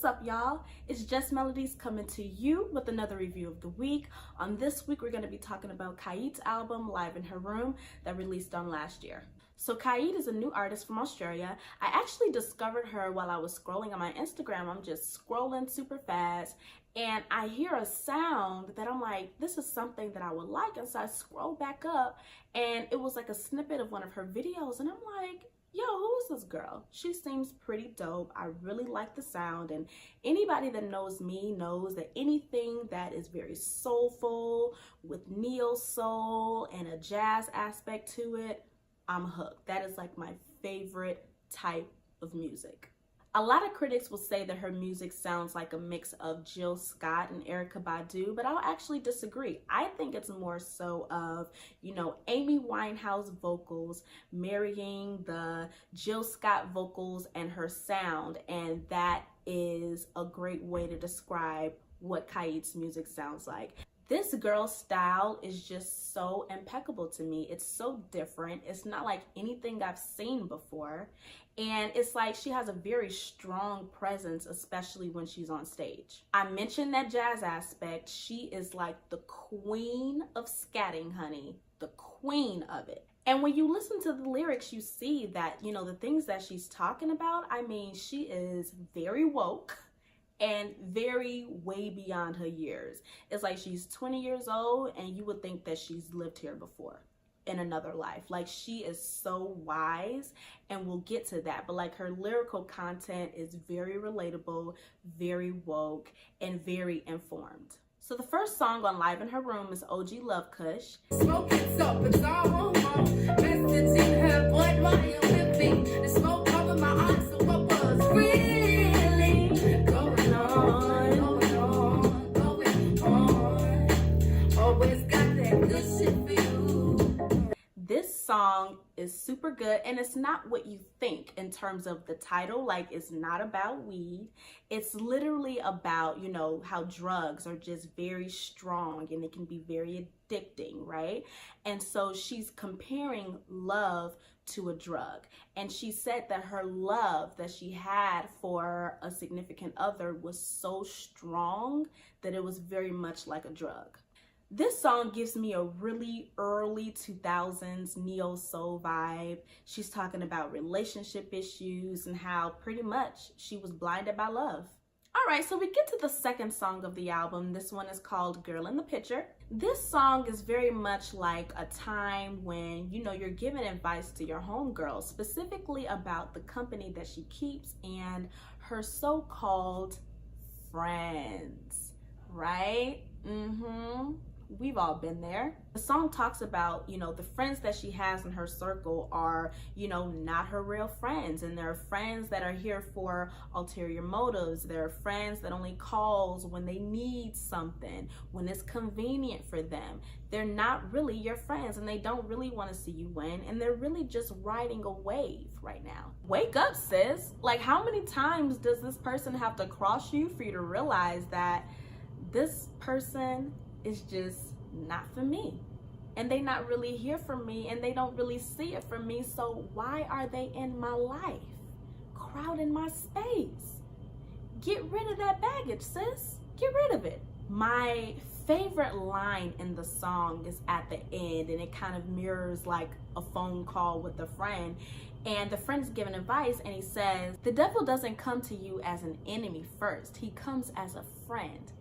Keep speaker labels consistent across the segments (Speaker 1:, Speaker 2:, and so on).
Speaker 1: What's up, y'all? It's Just Melodies coming to you with another review of the week. On this week, we're going to be talking about Kaiit's album, Live in Her Room, that released on last year. So Kaiit is a new artist from Australia. I actually discovered her while I was scrolling on my Instagram. I'm just scrolling super fast, and I hear a sound that I'm like, this is something that I would like. And so I scroll back up, and it was like a snippet of one of her videos, and I'm like, yo, who is this girl? She seems pretty dope. I really like the sound, and anybody that knows me knows that anything that is very soulful with neo soul and a jazz aspect to it, I'm hooked. That is like my favorite type of music. A lot of critics will say that her music sounds like a mix of Jill Scott and Erykah Badu, but I'll actually disagree. I think it's more so of, Amy Winehouse vocals marrying the Jill Scott vocals and her sound, and that is a great way to describe what Kaiit's music sounds like. This girl's style is just so impeccable to me. It's so different. It's not like anything I've seen before. And it's like she has a very strong presence, especially when she's on stage. I mentioned that jazz aspect. She is like the queen of scatting, honey. The queen of it. And when you listen to the lyrics, you see that, the things that she's talking about, I mean, she is very woke and very way beyond her years. It's like she's 20 years old and you would think that she's lived here before in another life. Like, she is so wise, and we'll get to that. But like, her lyrical content is very relatable, very woke, and very informed. So the first song on Live in Her Room is OG Love Kush.
Speaker 2: Smoking up, it's all message in her blood while you're whipping. The smoke cover my eyes, so what was really going on? Always got that good shit for you.
Speaker 1: This song is super good, and it's not what you think in terms of the title. Like, it's not about weed. It's literally about, how drugs are just very strong and it can be very addicting, right? And so she's comparing love to a drug. And she said that her love that she had for a significant other was so strong that it was very much like a drug. This song gives me a really early 2000s neo soul vibe. She's talking about relationship issues and how pretty much she was blinded by love. All right, so we get to the second song of the album. This one is called Girl in the Picture. This song is very much like a time when, you're giving advice to your homegirl, specifically about the company that she keeps and her so-called friends, right? We've all been there. The song talks about, the friends that she has in her circle are, not her real friends. And there are friends that are here for ulterior motives. There are friends that only calls when they need something, when it's convenient for them. They're not really your friends, and they don't really want to see you win. And they're really just riding a wave right now. Wake up, sis. Like, how many times does this person have to cross you for you to realize that this person is just not for me, and they not really here for me, and they don't really see it for me? So why are they in my life, crowding my space? Get rid of that baggage, sis. Get rid of it. My favorite line in the song is at the end, and it kind of mirrors like a phone call with a friend, and the friend's giving advice, and he says, the devil doesn't come to you as an enemy first. He comes as a friend.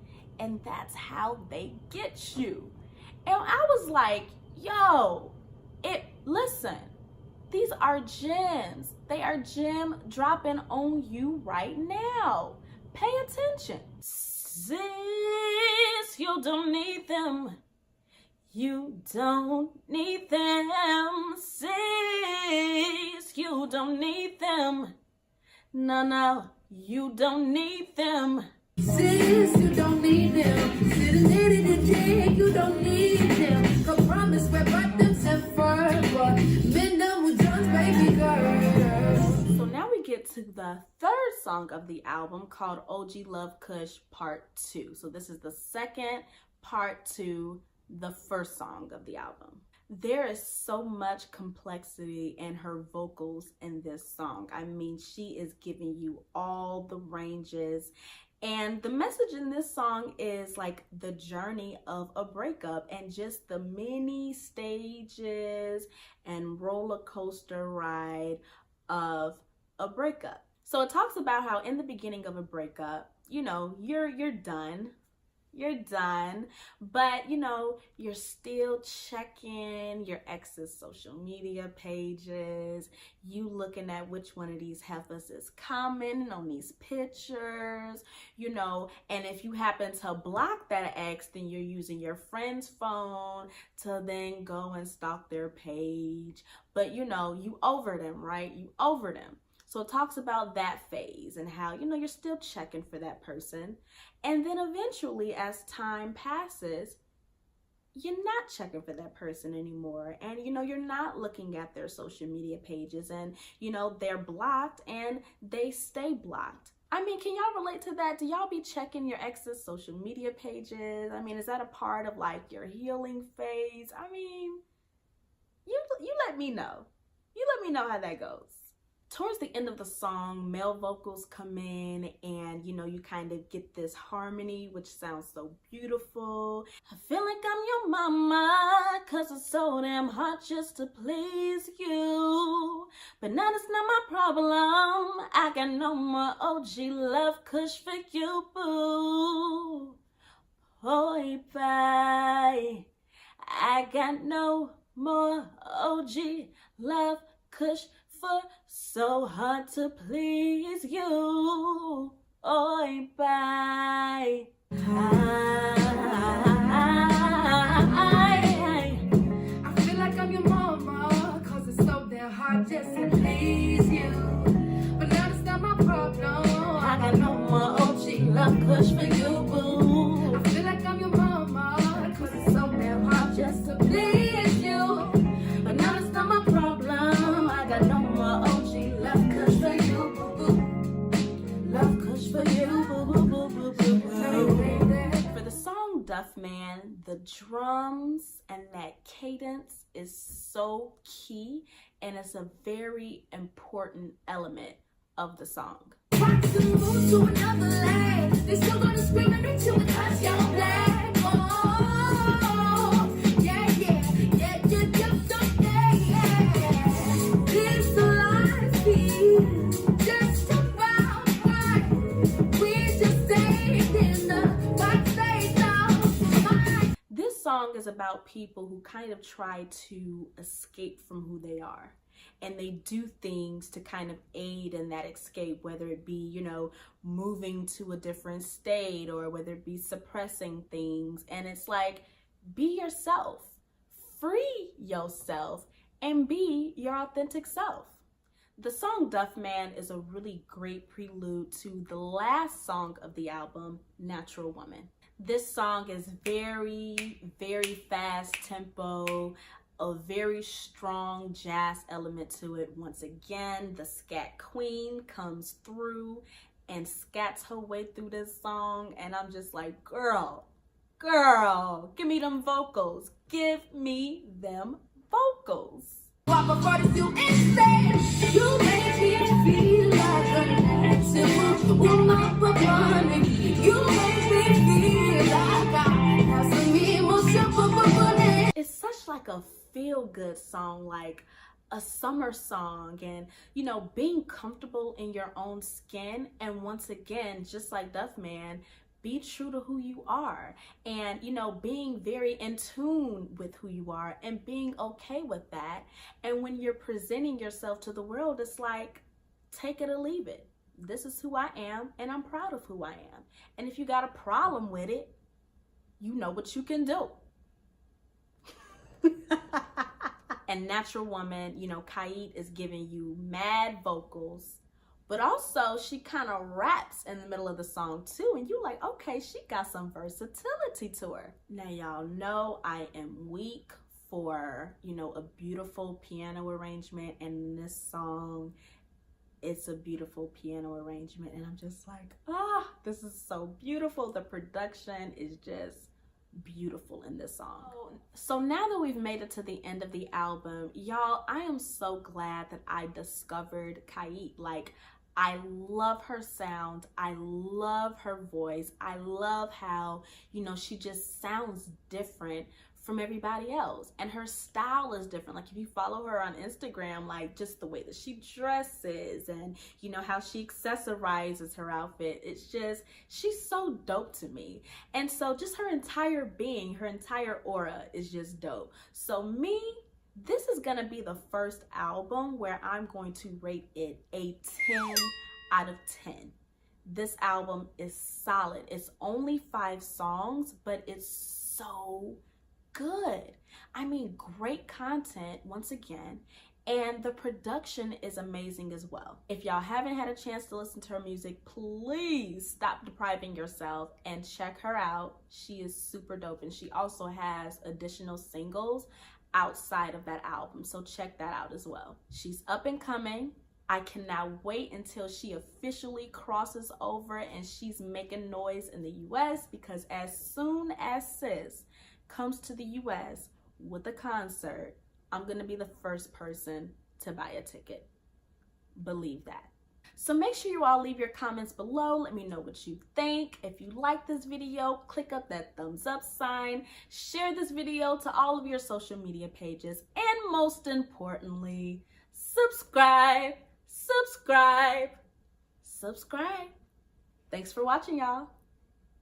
Speaker 1: And that's how they get you. And I was like, yo, listen, these are gems. They are gem dropping on you right now. Pay attention. Sis, you don't need them. You don't need them. Sis, you don't need them. No, you don't need them.
Speaker 2: Sis, you don't need them. Sitting in the day, you don't need them. Go promise where but themselves forever. Men done with John's baby girl.
Speaker 1: So now we get to the third song of the album, called OG Love Kush Part 2. So this is the second part to the first song of the album. There is so much complexity in her vocals in this song. I mean, she is giving you all the ranges. And the message in this song is like the journey of a breakup and just the many stages and roller coaster ride of a breakup. So it talks about how in the beginning of a breakup, you know, you're done. You're done, but you know, you're still checking your ex's social media pages. You looking at which one of these heifers is commenting on these pictures, you know, and if you happen to block that ex, then you're using your friend's phone to then go and stalk their page. But you know, you over them, right? You over them. So it talks about that phase and how, you know, you're still checking for that person. And then eventually, as time passes, you're not checking for that person anymore. And, you know, you're not looking at their social media pages and, you know, they're blocked and they stay blocked. I mean, can y'all relate to that? Do y'all be checking your ex's social media pages? I mean, is that a part of like your healing phase? I mean, you let me know. You let me know how that goes. Towards the end of the song, male vocals come in and, you know, you kind of get this harmony, which sounds so beautiful. I feel like I'm your mama, cause it's so damn hard just to please you. But now that's not my problem. I got no more OG love kush for you, boo. Boy, bye. I got no more OG love kush for so hard to please you. Oi, bye.
Speaker 2: I feel like I'm your mama, cause it's so damn hard just to please you. But now it's not my problem.
Speaker 1: I got no more OG love kush for you, boo.
Speaker 2: I feel like I'm your mama, cause it's so damn hard just to please you.
Speaker 1: But now it's not my problem. I got no more OG love kush for you, boo, boo. Love kush for you, boo, boo, boo, boo, boo, boo. For the song Duff Man, the drums and that cadence is so key, and it's a very important element of the song.
Speaker 2: Rock to move to another land. They still gonna scream at me till it cuts your black. Oh, yeah, yeah, yeah, yeah, yeah, yeah. This life is just about right. We just stayed in the right state of mind.
Speaker 1: This song is about people who kind of try to escape from who they are. And they do things to kind of aid in that escape, whether it be, you know, moving to a different state or whether it be suppressing things. And it's like, be yourself, free yourself, and be your authentic self. The song Duff Man is a really great prelude to the last song of the album, Natural Woman. This song is very, very fast tempo, a very strong jazz element to it. Once again, the scat queen comes through and scats her way through this song, and I'm just like, girl, give me them vocals. Give me them vocals.
Speaker 2: I prefer to do instead. You make me feel like a natural woman. You make me feel like I have some emotion.
Speaker 1: It's such like a feel-good song, like a summer song, and you know, being comfortable in your own skin. And once again, just like Duff Man, be true to who you are, and you know, being very in tune with who you are and being okay with that. And when you're presenting yourself to the world, it's like, take it or leave it. This is who I am, and I'm proud of who I am. And if you got a problem with it, you know what you can do. And Natural Woman, you know, Kaiit is giving you mad vocals, but also she kind of raps in the middle of the song too, and you like, okay, she got some versatility to her. Now y'all know I am weak for, you know, a beautiful piano arrangement, and this song, it's a beautiful piano arrangement, and I'm just like, this is so beautiful. The production is just beautiful in this song. So now that we've made it to the end of the album, y'all, I am so glad that I discovered Kaiit. Like, I love her sound. I love her voice. I love how, you know, she just sounds different from everybody else. And her style is different. Like, if you follow her on Instagram, like, just the way that she dresses and, you know, how she accessorizes her outfit, it's just, she's so dope to me. And so just her entire being, her entire aura is just dope. So me, this is gonna be the first album where I'm going to rate it a 10 out of 10. This album is solid. It's only 5 songs, but it's so good. I mean, great content once again, and the production is amazing as well. If y'all haven't had a chance to listen to her music, please stop depriving yourself and check her out. She is super dope, and she also has additional singles outside of that album, so check that out as well. She's up and coming. I cannot wait until she officially crosses over and she's making noise in the US, because as soon as sis comes to the US with a concert, I'm gonna be the first person to buy a ticket. Believe that. So make sure you all leave your comments below. Let me know what you think. If you like this video, click up that thumbs up sign. Share this video to all of your social media pages. And most importantly, subscribe, subscribe, subscribe. Thanks for watching, y'all.